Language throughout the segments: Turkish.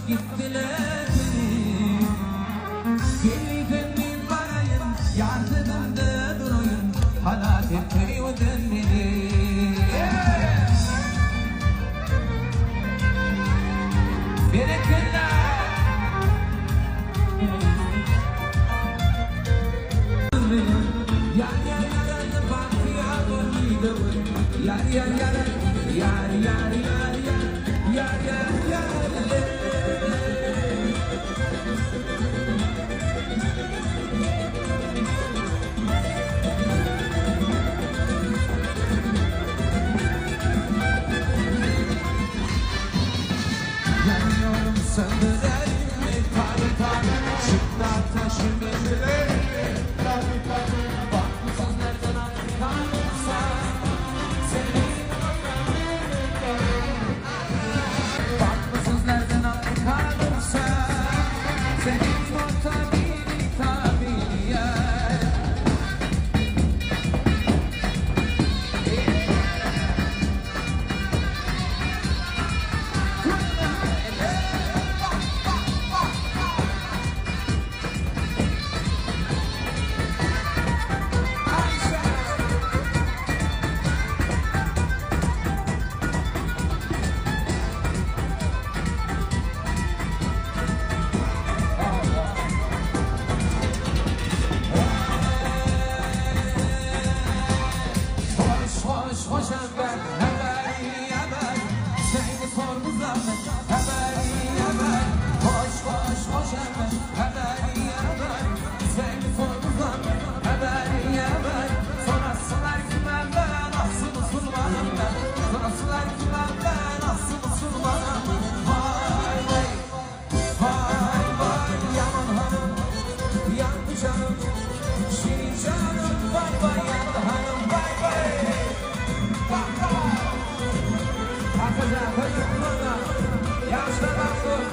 gittiler beni. Geri döndüm varayım, yardımımda durayım, hala ettiriyor beni. Bereketler. Yar yar yar bak ya bonito. Yar yar yar yar yar yar yar yar yar. Yanıyorum söndürelim mi tabi tabi. Çıklar taşı gözlerim mi tabi tabi. Bak bu sözlerden artık kalırsa seni. Bak bu sözlerden artık kalırsa senin o tabiri tabiri yer. Hoş haber, haberi haber, seni sordu zaten, haberi haber. Hoş haber, haberi haber, seni sordu zaten, haberi haber. Sorasılar ki ben nasıl Müslümanım ben, sorasılar ki ben nasıl Müslümanım. Vay vay, vay vay, yaman hanım, yandı canım, şirin canım, vay vay yandı hanım, vay vay. Hakikaten kayıplarına yaşta baktım.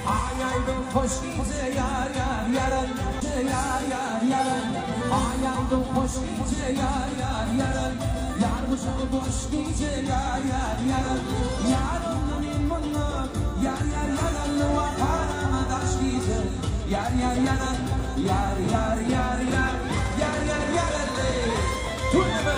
Ay aydım hoş gece yar yar yarın, yar yar yarın. Ay aydım hoş gece yar yar yarın. Yar bu boş gece yar yar yarın. Yarın minmunlu yar yar yarın. Vakarama daş gece yar yar yarın. Yar yar yar yar yar yar yarın. Tüyme.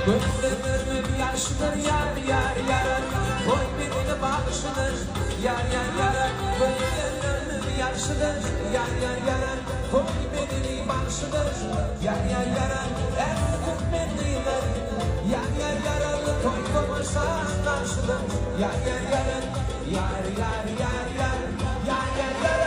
Gözlerim yaşlıdır yar yar yar. Koy beni bağışıdır yar yar yar. Gözlerim yaşlıdır yar yar yar. Koy beni bağışıdır yar yar yar. Erkek bendiler yar yar yar. Koy koymuşsan karşıdır yar yar yar. Yar yar yar yar yar yar yar.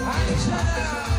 Aisha